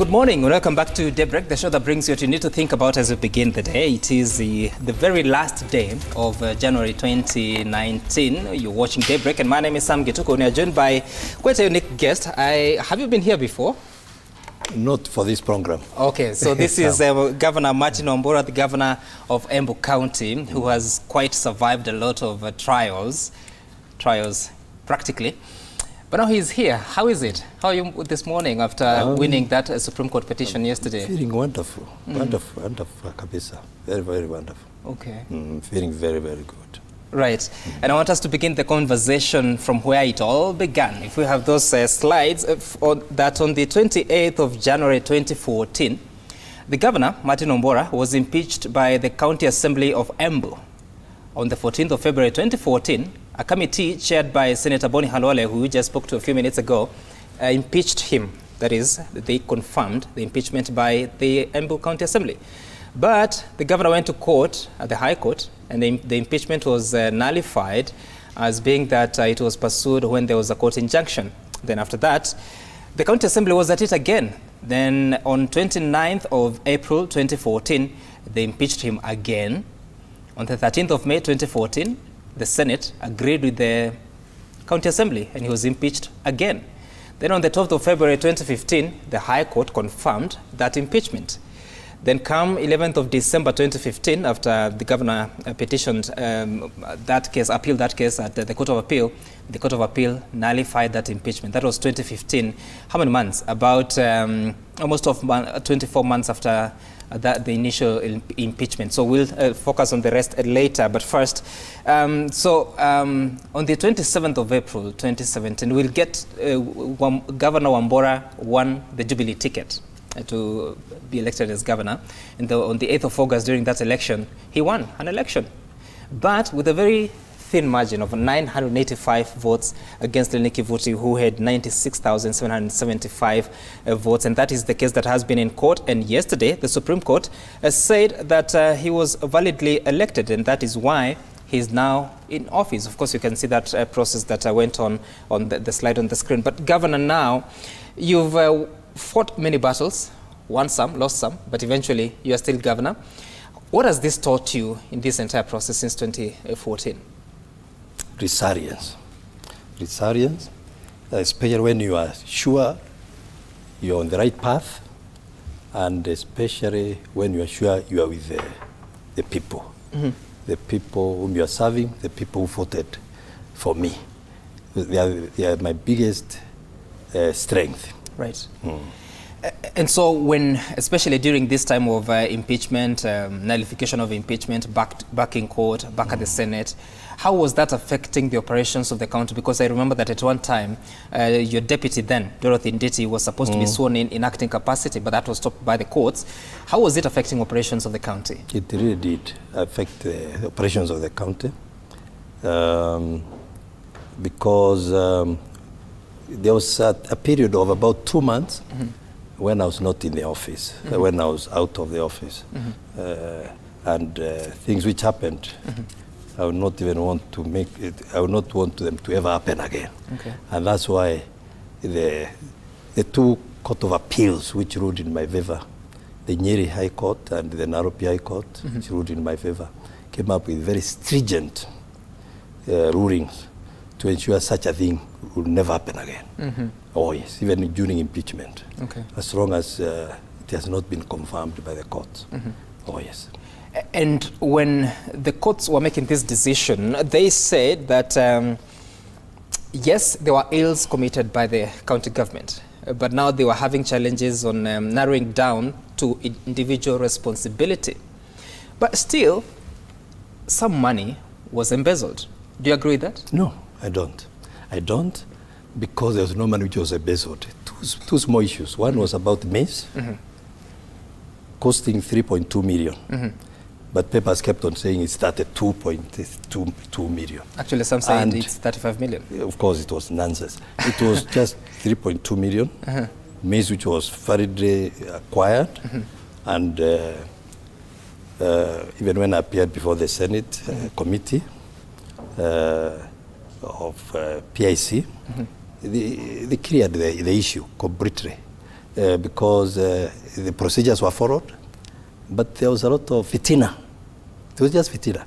Good morning and welcome back to Daybreak, the show that brings you what you need to think about as we begin the day. It is the very last day of January 2019. You're watching Daybreak and my name is Sam Gituko and you're joined by quite a unique guest. Have you been here before? Not for this program. Okay, so this is Governor Martin Wambora, the governor of Embu County, who has quite survived a lot of trials practically. But now he's here. How is it? How are you this morning after winning that Supreme Court petition yesterday? Feeling wonderful. Wonderful, kabisa. Very, very wonderful. Okay. Feeling very, very good. Right. And I want us to begin the conversation from where it all began. If we have those slides, that on the 28th of January 2014, the governor, Martin Wambora, was impeached by the County Assembly of Embu. On the 14th of February 2014, a committee chaired by Senator Boni Halwale, who we just spoke to a few minutes ago, impeached him. That is, they confirmed the impeachment by the Embu County Assembly. But the governor went to court, at the High Court, and the impeachment was nullified as being that it was pursued when there was a court injunction. Then after that, the County Assembly was at it again. Then on 29th of April 2014, they impeached him again. On the 13th of May 2014, the Senate agreed with the County Assembly and he was impeached again. Then on the 12th of February 2015, the High Court confirmed that impeachment. Then come 11th of December 2015, after the governor petitioned that case, appealed that case at the Court of Appeal, the Court of Appeal nullified that impeachment. That was 2015. How many months? About almost 24 months after the initial impeachment. So we'll focus on the rest later. But first, on the 27th of April 2017, we'll get Governor Wambora won the Jubilee ticket to be elected as governor. And on the 8th of August, during that election, he won an election, but with a very thin margin of 985 votes against Lenny Kivuti, who had 96,775 votes. And that is the case that has been in court. And yesterday, the Supreme Court said that he was validly elected, and that is why he's now in office. Of course, you can see that process that went on the slide on the screen. But Governor, now, you've fought many battles, won some, lost some, but eventually you are still governor. What has this taught you in this entire process since 2014? Resilience, especially when you are sure you're on the right path, and especially when you are sure you are with the people, the people whom you are serving, the people who voted for me. They are my biggest strength. Right. And so when, especially during this time of impeachment, nullification of impeachment, back in court, back at the Senate, how was that affecting the operations of the county? Because I remember that at one time, your deputy then, Dorothy Nditi, was supposed to be sworn in acting capacity, but that was stopped by the courts. How was it affecting operations of the county? It really did affect the operations of the county, because there was a period of about 2 months when I was not in the office, when I was out of the office. And things which happened, I would not even want to make it, I would not want them to ever happen again. Okay. And that's why the two Court of Appeals which ruled in my favor, the Nyeri High Court and the Nairobi High Court, which ruled in my favor, came up with very stringent rulings to ensure such a thing will never happen again. Oh yes, even during impeachment. Okay. As long as it has not been confirmed by the courts. Oh yes. And when the courts were making this decision, they said that yes, there were ills committed by the county government, but now they were having challenges on narrowing down to individual responsibility. But still, some money was embezzled. Do you agree with that? No, I don't. I don't, because there was no money which was embezzled. Two small issues. One was about maize, costing 3.2 million. But papers kept on saying it started 2.2 million. Actually, some say it's 35 million. Of course, it was nonsense. It was just 3.2 million. Maize which was hurriedly acquired. And even when I appeared before the Senate committee of PIC, they cleared the issue completely. because the procedures were followed, but there was a lot of fitina. It was just fitina.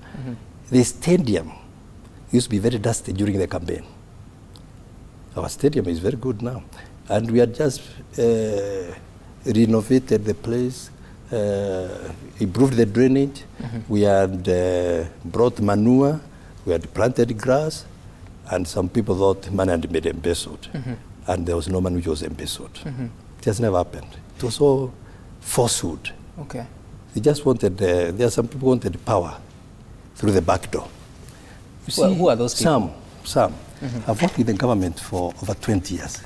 The stadium used to be very dusty during the campaign. Our stadium is very good now. And we had just renovated the place, improved the drainage. We had brought manure, we had planted grass, and some people thought money had been embezzled. And there was no money which was embezzled. It has never happened. It was all falsehood. Okay. They just wanted, there are some people who wanted power through the back door. Well, who are those people? Some. I've worked with the government for over 20 years.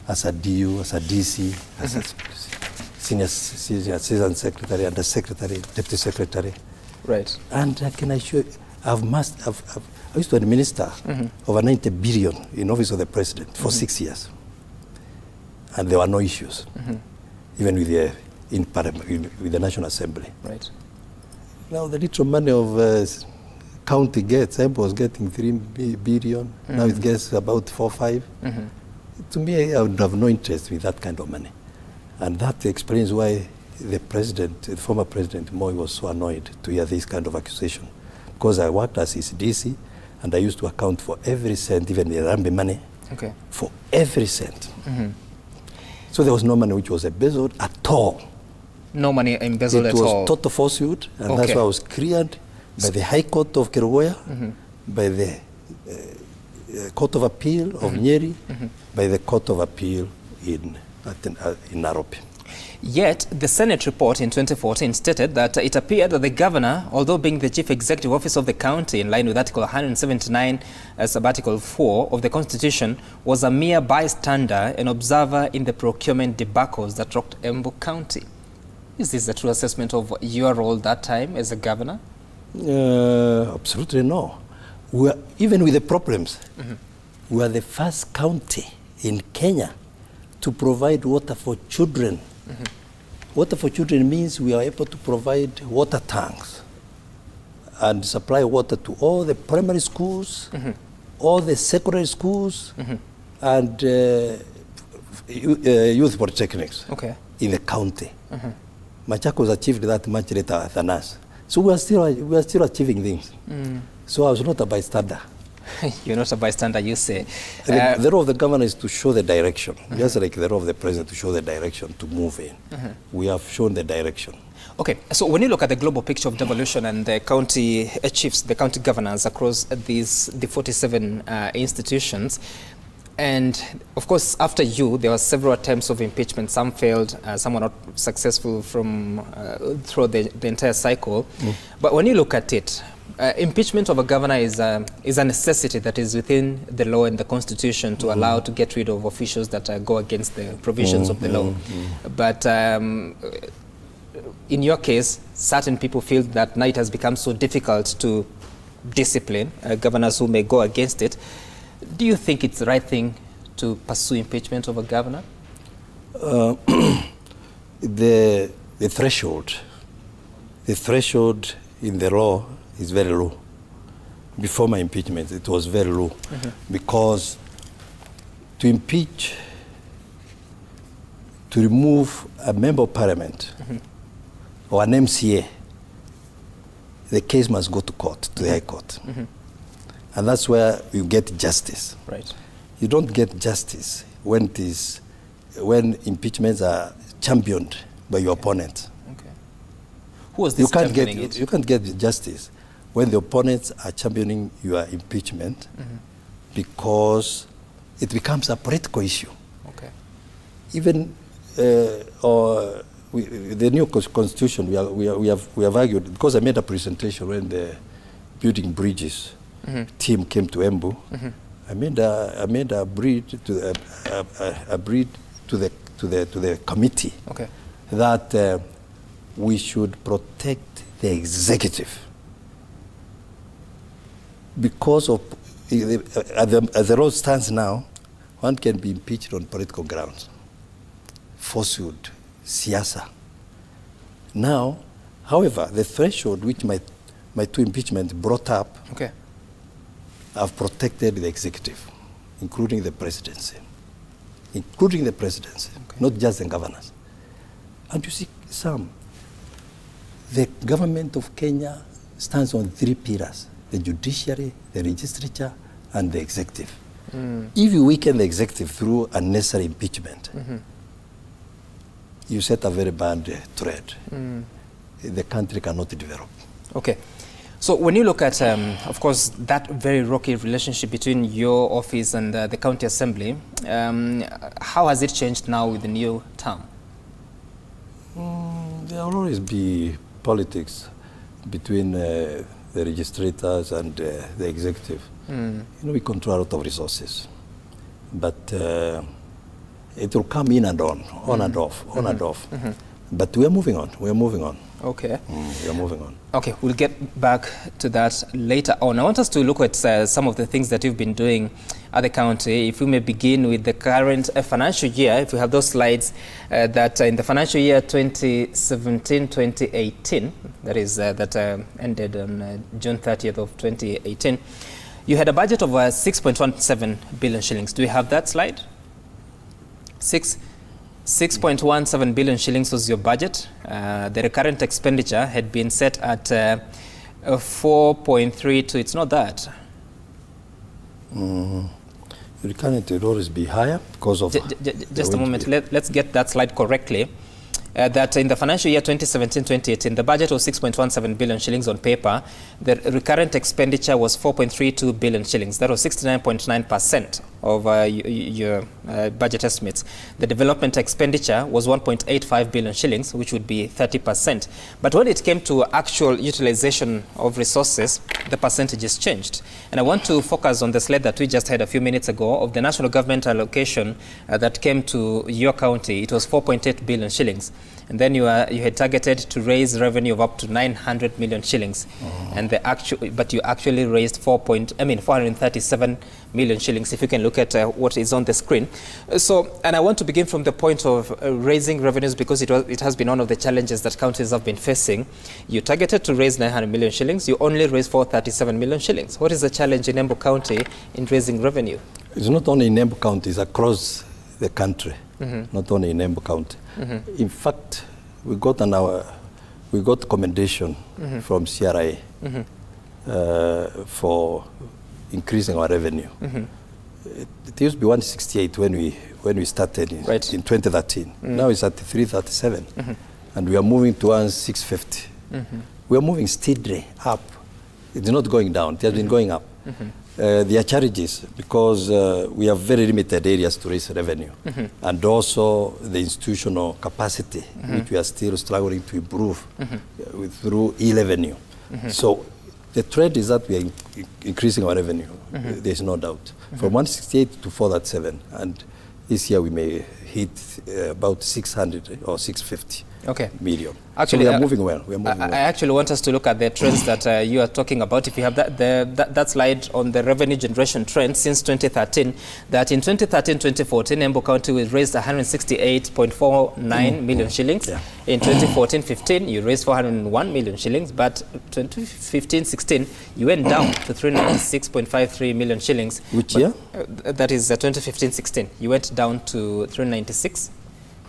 As a DU, as a DC, as a senior assistant secretary, under secretary, deputy secretary. Right. And I can assure you, I used to administer over 90 billion in office of the president for 6 years. And there were no issues, even with the, in Parliament, with the National Assembly. Right. Now the little money of county gets, Embu was getting 3 billion, now it gets about 4 or 5. To me, I would have no interest with that kind of money. And that explains why the president, the former President Moi, was so annoyed to hear this kind of accusation. Because I worked as his DC, and I used to account for every cent, even the Rambi money, for every cent. So there was no money which was embezzled at all. No money embezzled at all? It was total falsehood, and that's why I was cleared by the High Court of Kerugoya, by the Court of Appeal of Nyeri, by the Court of Appeal in Nairobi. Yet, the Senate report in 2014 stated that it appeared that the governor, although being the chief executive officer of the county in line with Article 179, Sub-Article 4 of the Constitution, was a mere bystander and observer in the procurement debacles that rocked Embu County. Is this a true assessment of your role that time as a governor? Absolutely no. Even with the problems, we are the first county in Kenya to provide water for children. Water for children means we are able to provide water tanks and supply water to all the primary schools, all the secondary schools, and youth polytechnics in the county. Machakos achieved that much later than us. So we are still achieving things. So I was not a bystander. You're not a bystander, you say. The role of the governor is to show the direction, just like the role of the president to show the direction to move in. We have shown the direction. Okay, so when you look at the global picture of devolution and the county chiefs, the county governors across the 47 institutions, and of course, after you, there were several attempts of impeachment. Some failed, some were not successful from throughout the entire cycle. But when you look at it, impeachment of a governor is a necessity that is within the law and the Constitution to allow to get rid of officials that go against the provisions of the law. But in your case, certain people feel that now it has become so difficult to discipline governors who may go against it. Do you think it's the right thing to pursue impeachment of a governor? The threshold in the law is very low. Before my impeachment, it was very low. Because to impeach, to remove a member of parliament or an MCA, the case must go to court, to the High Court. And that's where you get justice. Right. You don't get justice when impeachments are championed by your opponent. Who was this championing it? You can't get justice when the opponents are championing your impeachment because it becomes a political issue. Even the new constitution, we have argued, because I made a presentation when the building bridges team came to Embu. I made a brief to the committee that we should protect the executive because of as the law stands now, one can be impeached on political grounds, falsehood, siasa. Now, however, the threshold which my two impeachments brought up have protected the executive, including the presidency. including the presidency, not just the governors. And you see, Sam, the government of Kenya stands on 3 pillars: the judiciary, the legislature, and the executive. If you weaken the executive through unnecessary impeachment, you set a very bad threat. The country cannot develop. Okay. So when you look at, of course, that very rocky relationship between your office and the county assembly, how has it changed now with the new term? There will always be politics between the registrators and the executive. You know, we control a lot of resources, but it will come in and on and off, on and off. But we are moving on. We are moving on. Okay. We are moving on. Okay, we'll get back to that later on. I want us to look at some of the things that you've been doing at the county. If we may begin with the current financial year, if we have those slides, that in the financial year 2017-2018, that is, that ended on June 30th of 2018, you had a budget of 6.17 billion shillings. Do we have that slide? 6.17 billion shillings was your budget. The recurrent expenditure had been set at 4.32. It's not that. The recurrent will always be higher because of... Just a moment. Let's get that slide correctly. That in the financial year 2017-2018, the budget was 6.17 billion shillings on paper. The recurrent expenditure was 4.32 billion shillings. That was 69.9% of your budget estimates. The development expenditure was 1.85 billion shillings, which would be 30%. But when it came to actual utilization of resources, the percentages changed. And I want to focus on the slide that we just had a few minutes ago of the national government allocation that came to your county. It was 4.8 billion shillings. And then you had targeted to raise revenue of up to 900 million shillings, and but you actually raised 437 million shillings. If you can look at what is on the screen. So, and I want to begin from the point of raising revenues, because it has been one of the challenges that counties have been facing. You targeted to raise 900 million shillings. You only raised 437 million shillings. What is the challenge in Embu County in raising revenue? It's not only in Embu County; it's across the country. Not only in Embu County. In fact, we got commendation from CRA for increasing our revenue. It used to be 168 when we started in 2013. Now it's at 337, and we are moving towards 650. We are moving steadily up. It's not going down. It has been going up. There are challenges because we have very limited areas to raise revenue, and also the institutional capacity, which we are still struggling to improve through e-revenue. So the trend is that we are increasing our revenue. There is no doubt. From 168 to 437, and this year we may hit about 600 or 650 million. Actually, so we are moving well. I actually want us to look at the trends that you are talking about. If you have that slide on the revenue generation trend since 2013, that in 2013-2014, Embu County raised 168.49 million shillings. In 2014-15, you raised 401 million shillings, but 2015-16, you went down to 396.53 million shillings. Which year? That is 2015-16. You went down to 396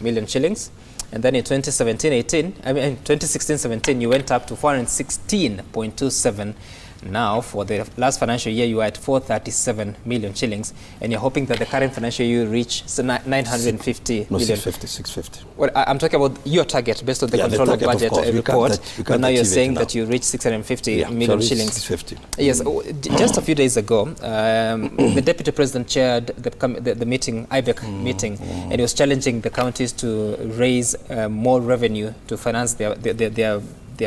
million shillings. And then in 2016-17, you went up to 416.27. Now, for the last financial year, you are at 437 million shillings, and you're hoping that the current financial year you reach 950 million. 650. Well, I'm talking about your target based on the control of budget report. But now you're saying that you reached 650 million shillings. 650. Yes, just a few days ago, the Deputy President chaired the meeting, IBEC meeting, and he was challenging the counties to raise more revenue to finance their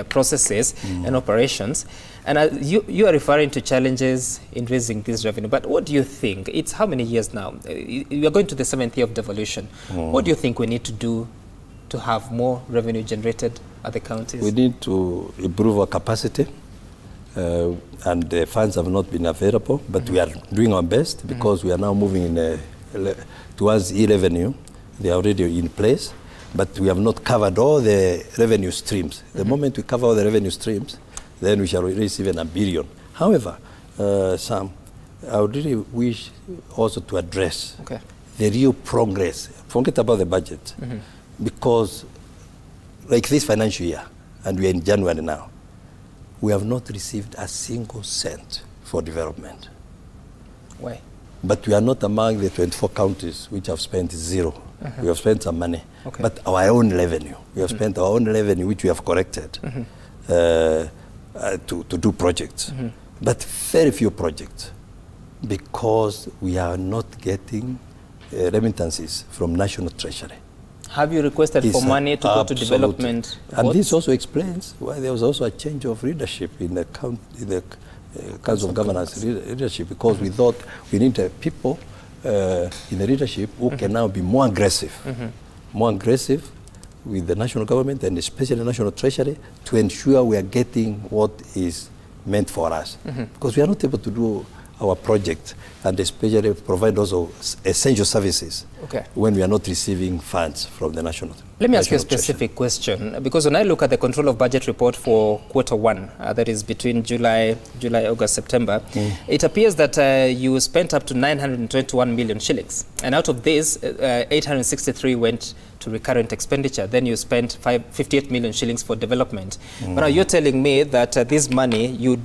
processes and operations. And you are referring to challenges in raising this revenue. But what do you think? It's how many years now? You are going to the 7th year of devolution. What do you think we need to do to have more revenue generated at the counties? We need to improve our capacity. And the funds have not been available, but we are doing our best because we are now moving towards e-revenue. They are already in place, but we have not covered all the revenue streams. The moment we cover all the revenue streams, then we shall raise even $1 billion. However, Sam, I would really wish also to address the real progress. Forget about the budget. Because like this financial year, and we are in January now, we have not received a single cent for development. Why? But we are not among the 24 counties which have spent zero. We have spent some money, but our own revenue. We have spent our own revenue, which we have corrected to do projects. But very few projects, because we are not getting remittances from National Treasury. Have you requested for money to go to development? And this also explains why there was also a change of leadership in the Council of Governors leadership, because we thought we need people in the leadership who can now be more aggressive with the national government and especially the National Treasury to ensure we are getting what is meant for us. Because we are not able to do our project and especially provide also essential services when we are not receiving funds from the national. Let me ask you a specific question, because when I look at the control of budget report for Q1, that is between July, August, September, it appears that you spent up to 921 million shillings, and out of this, 863 went to recurrent expenditure. Then you spent 58 million shillings for development. But now you're telling me that this money you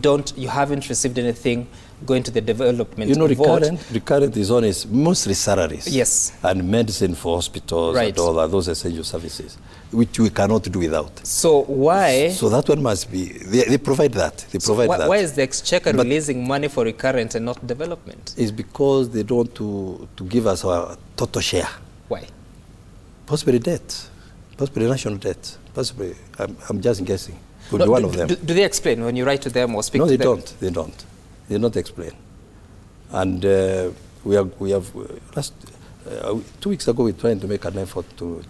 haven't received anything going to the development. You know, recurrent is on its mostly salaries. Yes. And medicine for hospitals and all those essential services, which we cannot do without. So why? So that one must be, they provide that. They provide that. Why is the Exchequer releasing money for recurrent and not development? It's because they don't want to give us our total share. Why? Possibly debt, possibly national debt, possibly, I'm just guessing. Could be one of them. Do they explain when you write to them or speak to them? No, they don't. They don't explain. And we have 2 weeks ago, we were trying to make an effort to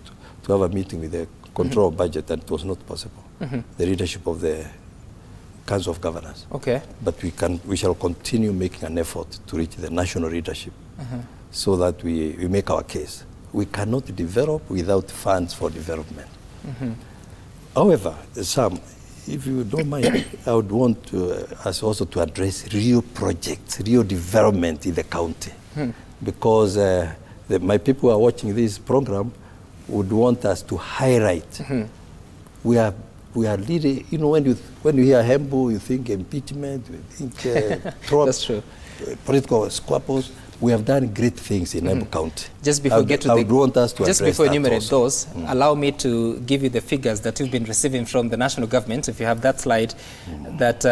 have a meeting with the control budget, and it was not possible. The leadership of the Council of Governors. But we shall continue making an effort to reach the national leadership so that we make our case. We cannot develop without funds for development. However, Sam, if you don't mind, I would want us also to address real projects, real development in the county. Because my people who are watching this program would want us to highlight. We are really, you know, when you hear Embu, you think impeachment, you think that's true. Political squabbles. We have done great things in Embu County. Just before just before you enumerate those, allow me to give you the figures that you've been receiving from the national government. If you have that slide, that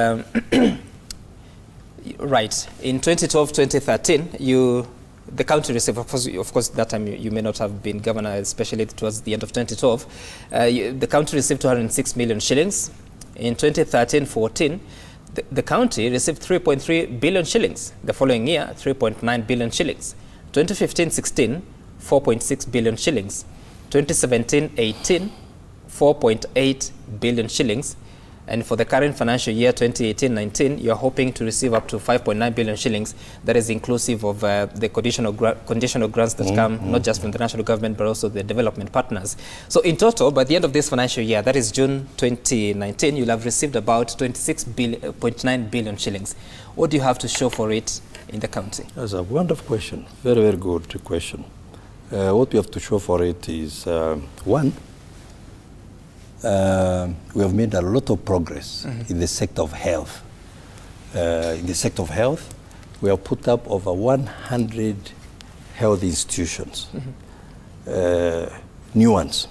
right in 2012-2013, the county received, of course, that time you may not have been governor, especially towards the end of 2012. The county received 206 million shillings. In 2013-14. The county received 3.3 billion shillings. The following year, 3.9 billion shillings. 2015-16, 4.6 billion shillings. 2017-18, 4.8 billion shillings. And for the current financial year, 2018-19, you're hoping to receive up to 5.9 billion shillings. That is inclusive of the conditional grants that come not just from the national government, but also the development partners. So in total, by the end of this financial year, that is June 2019, you'll have received about 26.9 billion shillings. What do you have to show for it in the county? That's a wonderful question. Very, very good question. What we have to show for it is, one, we have made a lot of progress in the sector of health. In the sector of health, we have put up over 100 health institutions, new ones,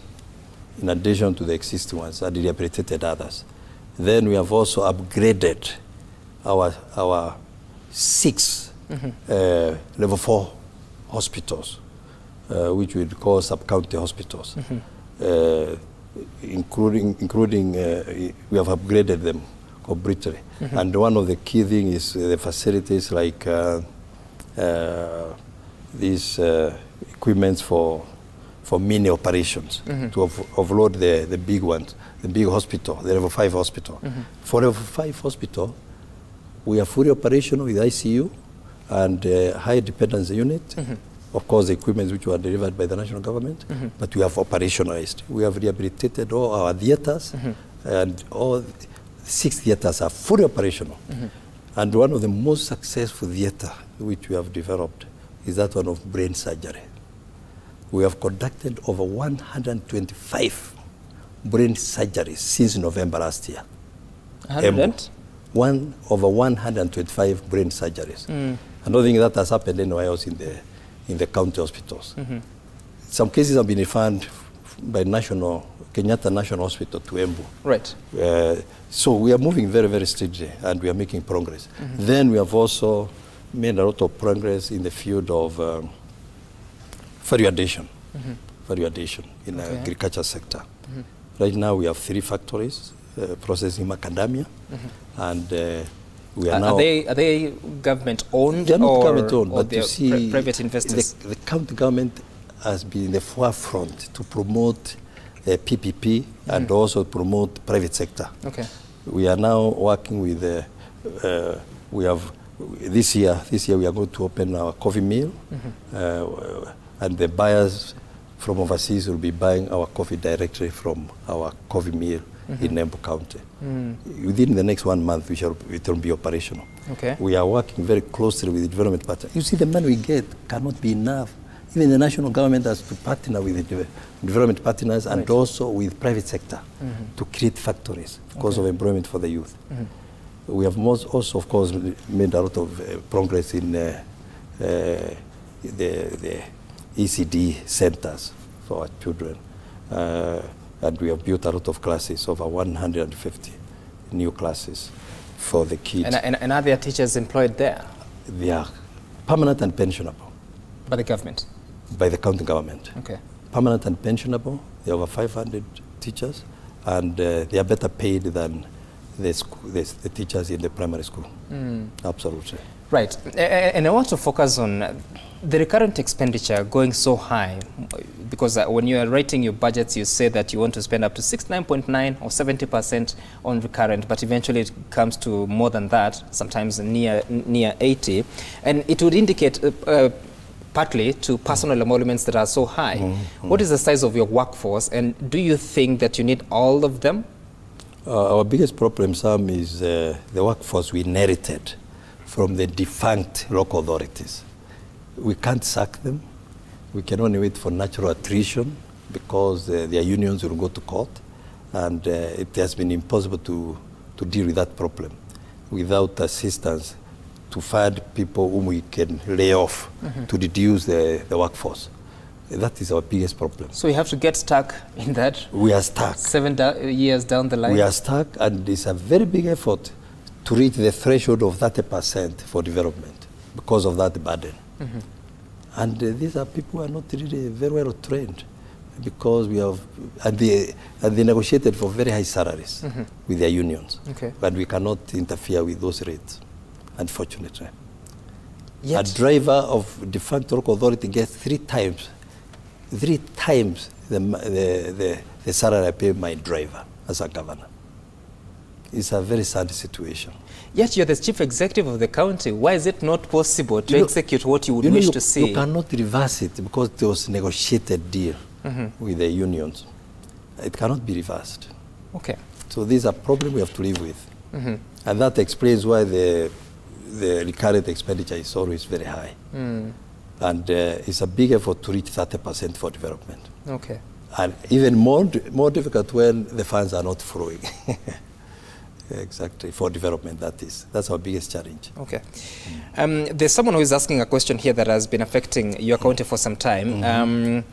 in addition to the existing ones, and rehabilitated others. Then we have also upgraded our 6 level 4 hospitals, which we call sub-county hospitals. Including we have upgraded them completely. And one of the key things is the facilities like these equipments for mini operations to offload the big ones, the big hospital, the level 5 hospital. For level 5 hospital, we are fully operational with ICU and high dependency unit. Of course, the equipment which were delivered by the national government, but we have operationalized. We have rehabilitated all our theaters, and all 6 theaters are fully operational. And one of the most successful theater which we have developed is that one of brain surgery. We have conducted over 125 brain surgeries since November last year. 100? Over 125 brain surgeries. I don't think that has happened anywhere else in the county hospitals. Some cases have been referred by Kenyatta National Hospital to Embu. Right. So we are moving very, very steadily, and we are making progress. Then we have also made a lot of progress in the field of value-addition in the agriculture sector. Right now we have 3 factories processing macadamia, and we are now... Are they government-owned? They are not government-owned, but you see, private investors? The county government has been in the forefront to promote PPP and also promote private sector. Okay. We are now working with, this year we are going to open our coffee mill, and the buyers from overseas will be buying our coffee directly from our coffee mill in Embu County. Within the next 1 month, it will be operational. Okay. We are working very closely with the development partners. You see, the money we get cannot be enough. Even the national government has to partner with the development partners and also with private sector to create factories because of employment for the youth. We have also, of course, made a lot of progress in the ECD centers for our children. And we have built a lot of classes, over 150 new classes for the kids. And are there teachers employed there? They are permanent and pensionable. By the government? By the county government. Okay. Permanent and pensionable. There are over 500 teachers, and they are better paid than the teachers in the primary school. Absolutely. Right. And I want to focus on the recurrent expenditure going so high, because when you are writing your budgets, you say that you want to spend up to 69.9 or 70% on recurrent, but eventually it comes to more than that, sometimes near 80. And it would indicate partly to personal emoluments that are so high. What is the size of your workforce, and do you think that you need all of them? Our biggest problem, Sam, is the workforce we inherited from the defunct local authorities. We can't sack them. We can only wait for natural attrition because their unions will go to court, and it has been impossible to deal with that problem without assistance to find people whom we can lay off to reduce the workforce. That is our biggest problem. So you have to get stuck in that? We are stuck. 7 years down the line? We are stuck, and it's a very big effort to reach the threshold of 30% for development because of that burden. And these are people who are not really very well trained, because we have, and they negotiated for very high salaries with their unions. And we cannot interfere with those rates, unfortunately. Yet. A driver of defunct local authority gets 3 times the salary I pay my driver as a governor. It's a very sad situation. Yet you're the chief executive of the county. Why is it not possible to execute what you would wish to see? You cannot reverse it because there was a negotiated deal with the unions. It cannot be reversed. Okay. So these are problems we have to live with. And that explains why the recurrent expenditure is always very high. And it's a big effort to reach 30% for development. Okay. And even more difficult when the funds are not flowing. Exactly, for development, that's our biggest challenge. Okay. There's someone who is asking a question here that has been affecting your county for some time.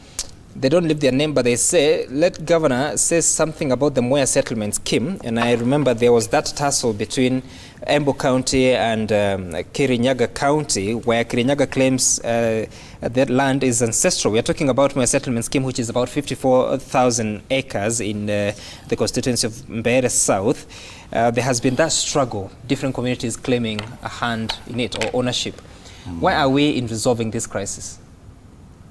They don't leave their name, but they say, let Governor say something about the Moya settlement scheme. And I remember there was that tussle between Embu County and Kirinyaga County, where Kirinyaga claims that land is ancestral. We are talking about Moya settlement scheme, which is about 54,000 acres in the constituency of Mbeere South. There has been that struggle, different communities claiming a hand in it or ownership. Why are we in resolving this crisis?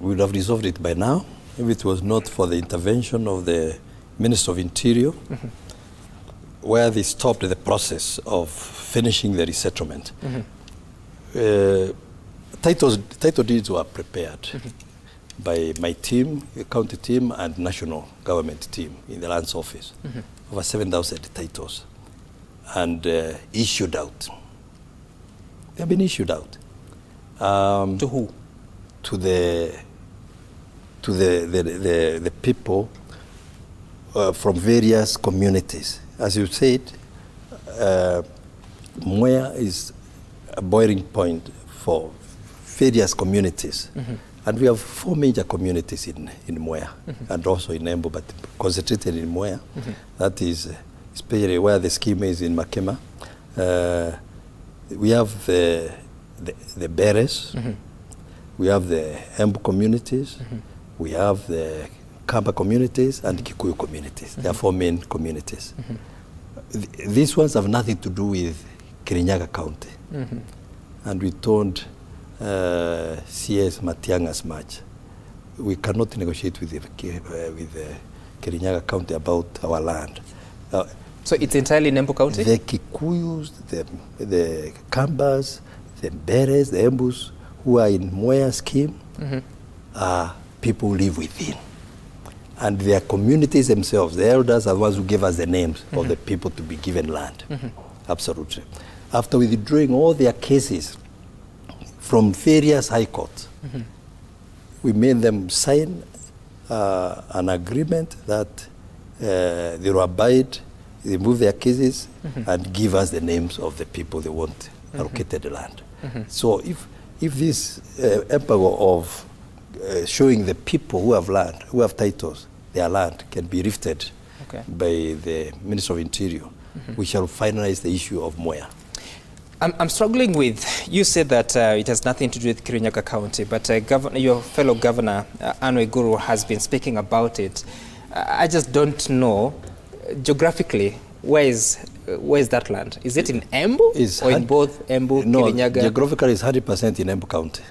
We would have resolved it by now if it was not for the intervention of the Minister of Interior, where they stopped the process of finishing the resettlement. Title deeds were prepared by my team, the county team, and national government team in the lands office. Over 7,000 titles, and issued out. They have been issued out. To who? To the to the people from various communities. As you said, Mwea is a boiling point for various communities. And we have 4 major communities in Mwea, and also in Embu, but concentrated in Mwea. That is especially where the scheme is in Makema. We have the Beres, we have the Embu communities, we have the Kamba communities, and Kikuyu communities. There are 4 main communities. These ones have nothing to do with Kirinyaga County. And we told CS Matiang as much. We cannot negotiate with Kirinyaga County about our land. So it's entirely in Embu County? The Kikuyus, the Kambas, the Beres, the Embus, who are in Mwea scheme, are people who live within. And their communities themselves, the elders are the ones who gave us the names of the people to be given land. Absolutely. After withdrawing all their cases from various high courts, we made them sign an agreement that they will abide, they move their cases, and give us the names of the people they want allocated land. So if this embargo of showing the people who have land, who have titles, their land can be lifted by the Minister of Interior, we shall finalize the issue of Mwea. I'm struggling with, you said that it has nothing to do with Kirinyaga County, but your fellow governor, Anwe Guru, has been speaking about it. I just don't know, geographically, where is that land? Is it in Embu or in both Embu, no, Kirinyaga? Geographically, it's 100% in Embu County.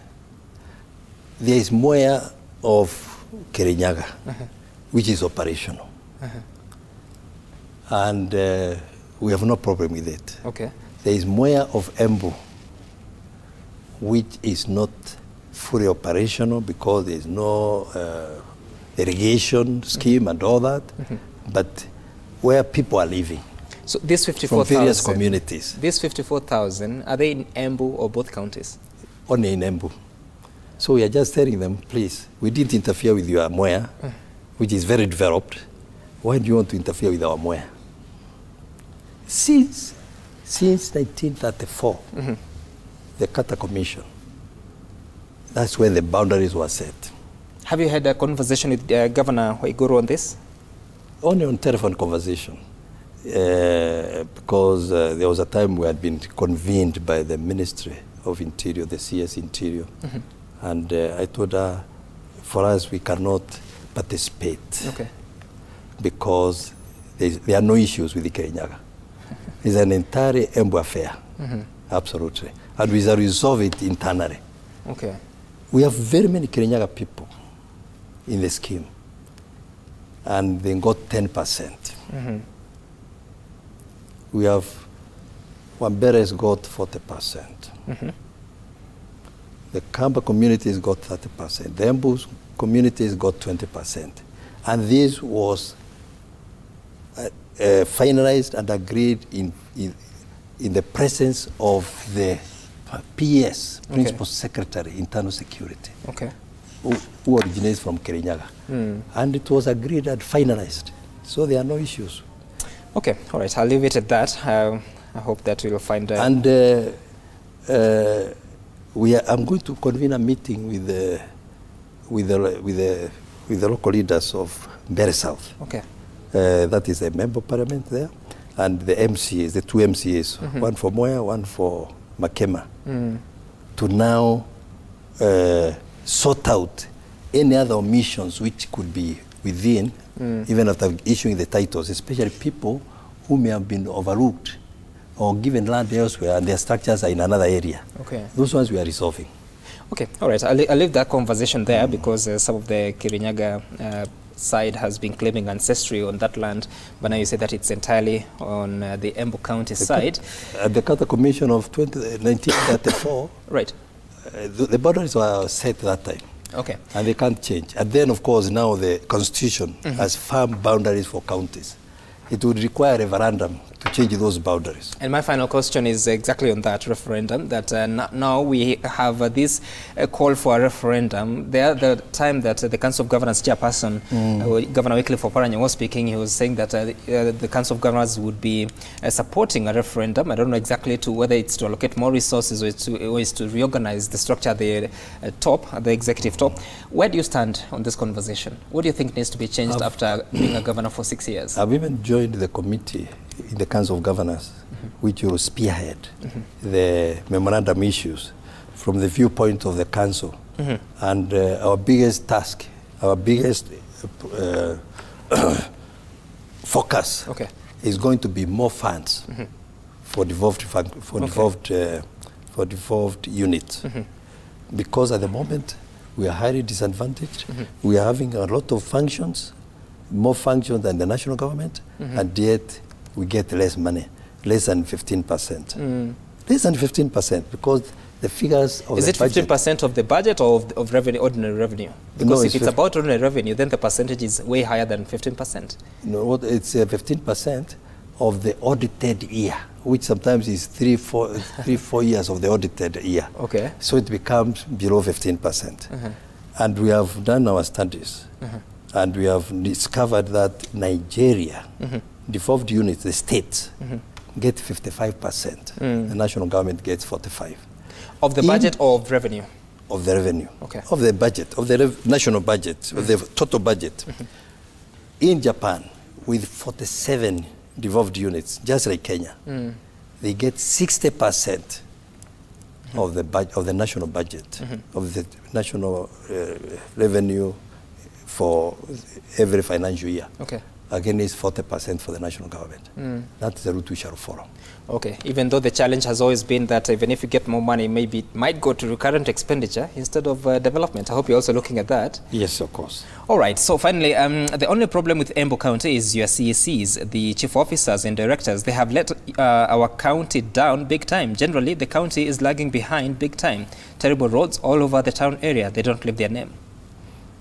There is Mwea of Kirinyaga, which is operational. And we have no problem with it. Okay. There is Mwea of Embu, which is not fully operational because there is no irrigation scheme and all that, but where people are living. So these 54,000 from various communities. These 54,000, are they in Embu or both counties? Only in Embu. So we are just telling them, please, we didn't interfere with your Mwea, which is very developed. Why do you want to interfere with our Mwea? Since 1934, the Carter Commission, that's when the boundaries were set. Have you had a conversation with Governor Waiguru on this? Only on telephone conversation, because there was a time we had been convened by the Ministry of Interior, the CS Interior, and I told her, for us, we cannot participate because there are no issues with the Kirinyaga. It's an entire Embu affair, absolutely, and we shall resolve it internally. Okay. We have very many Kirinyaga people in the scheme, and they got 10%. We have Wambora has got 40%. The Kamba community has got 30%. The Embu community has got 20%. And this was finalized and agreed in the presence of the PS, Principal Secretary, Internal Security, who originates from Kirinyaga. And it was agreed and finalized. So there are no issues. Okay, all right, I'll leave it at that. I hope that we'll find out. And I'm going to convene a meeting with the local leaders of Mbeere South. Okay. That is a member of parliament there, and the MCAs, the 2 MCAs, one for Mwea, one for Makema, to now sort out any other omissions which could be within, even after issuing the titles, especially people who may have been overlooked or given land elsewhere and their structures are in another area. Okay. Those ones we are resolving. Okay, all right. I'll leave that conversation there because some of the Kirinyaga side has been claiming ancestry on that land, but now you say that it's entirely on the Embu County side. The Carter Commission of 1934, right. The boundaries were set that time. Okay. And they can't change. And then, of course, now the Constitution has firm boundaries for counties. it would require a referendum to change those boundaries. And my final question is exactly on that referendum, that now we have this call for a referendum. The time that the Council of Governors chairperson, Governor Wycliffe Oparanya, was speaking, he was saying that the Council of Governors would be supporting a referendum. I don't know exactly to whether it's to allocate more resources or it's to reorganize the structure at the top, at the executive top. Where do you stand on this conversation? What do you think needs to be changed after being a governor for 6 years? I've even joined the committee in the Council of Governors, which will spearhead the memorandum issues from the viewpoint of the Council. And our biggest task, our biggest focus is going to be more funds for devolved units. Because at the moment, we are highly disadvantaged. We are having a lot of functions, more functions than the national government, and yet we get less money, less than 15%. Less than 15%, because the figures of Is the it 15% of the budget or of revenue, ordinary revenue? Because No, if it's about ordinary revenue, then the percentage is way higher than 15%. No, it's 15% of the audited year, which sometimes is 3-4 years of the audited year. Okay. So it becomes below 15%. And we have done our studies, and we have discovered that Nigeria, devolved units, the states, get 55%. The national government gets 45%. Of the budget or of revenue? Of the revenue. Okay. Of the budget, of the national budget, of the total budget. In Japan, with 47 devolved units, just like Kenya, they get 60% of the national budget, of the national revenue for every financial year. Okay. Again, it's 40% for the national government. That's the route we shall follow. Okay. Even though the challenge has always been that even if you get more money, maybe it might go to recurrent expenditure instead of development. I hope you're also looking at that. Yes, of course. All right. So finally, the only problem with Embu County is your CECs, the chief officers and directors. They have let our county down big time. Generally, the county is lagging behind big time. Terrible roads all over the town area. They don't leave their name.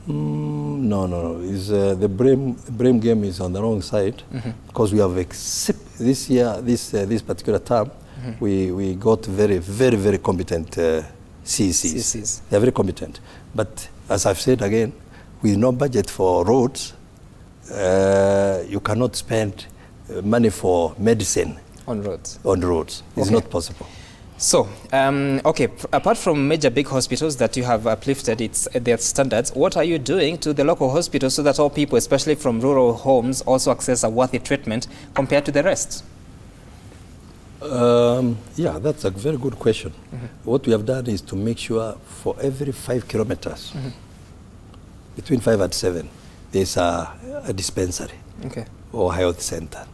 No. It's, the blame game is on the wrong side, because we have this year, this particular term, we got very competent CECs. They're very competent. But as I've said again, with no budget for roads, you cannot spend money for medicine On roads. It's not possible. So, okay, apart from major big hospitals that you have uplifted their standards, what are you doing to the local hospitals so that all people, especially from rural homes, also access a worthy treatment compared to the rest? Yeah, that's a very good question. What we have done is to make sure for every 5 kilometers, between 5 and 7, there's a dispensary or health center,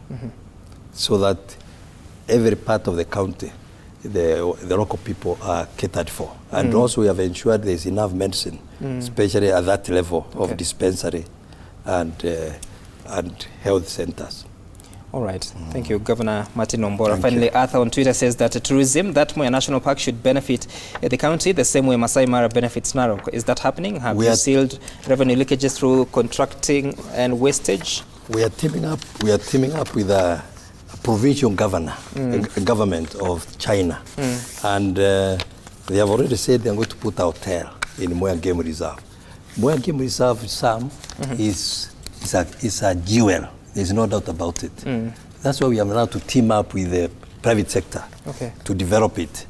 so that every part of the county, the local people are catered for. And also we have ensured there's enough medicine, especially at that level of dispensary and health centers. All right. Thank you, Governor Martin Wambora. Finally, Arthur on Twitter says that tourism, that Moya National Park should benefit the county the same way Masai Mara benefits Narok. Is that happening? Have you sealed revenue leakages through contracting and wastage? We are teaming up with a provincial government of China, and they have already said they are going to put a hotel in Moya Game Reserve. Moya Game Reserve, Sam, is a jewel. There's no doubt about it. That's why we have now to team up with the private sector to develop it,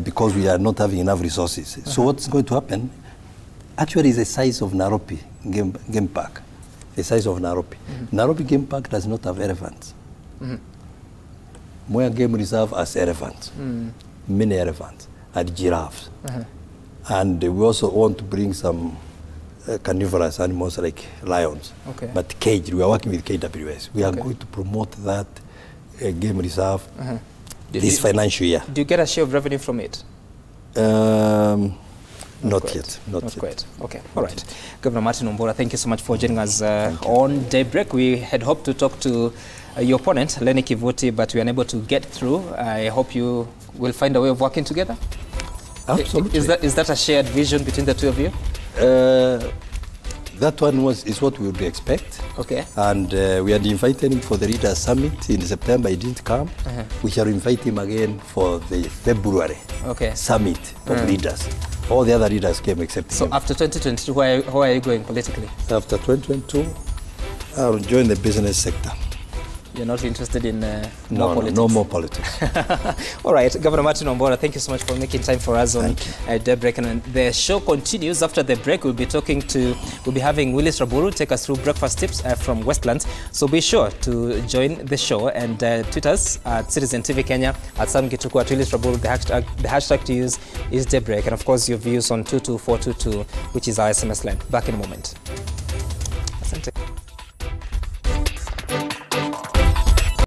because we are not having enough resources. So what's going to happen, actually, is the size of Nairobi Game Park. The size of Nairobi. Nairobi Game Park does not have elephants. Moya Game Reserve has elephants, many elephants, and giraffes. And we also want to bring some carnivorous animals like lions, but caged. We are working with KWS. We are going to promote that game reserve this financial year. Do you get a share of revenue from it? Not yet. Quite. Okay, all right. Governor Martin Wambora, thank you so much for joining us on Daybreak. We had hoped to talk to your opponent, Lenny Kivuti, but we are unable to get through. I hope you will find a way of working together. Absolutely. Is that a shared vision between the two of you? that one is what we would expect. Okay. And we had invited him for the Leaders Summit in September. He didn't come. We shall invite him again for the February summit of leaders. All the other leaders came except him. So after 2022, where are you going politically? After 2022, I'll join the business sector. You're not interested in more politics? No more politics. All right, Governor Martin Wambora, thank you so much for making time for us on Daybreak. And the show continues. After the break, we'll be having Willis Raburu take us through breakfast tips from Westlands. So be sure to join the show and tweet us at Citizen TV Kenya, at Sam Gituku, at Willis Raburu. The hashtag to use is Daybreak. And of course, your views on 22422, which is our SMS line. Back in a moment. Asante.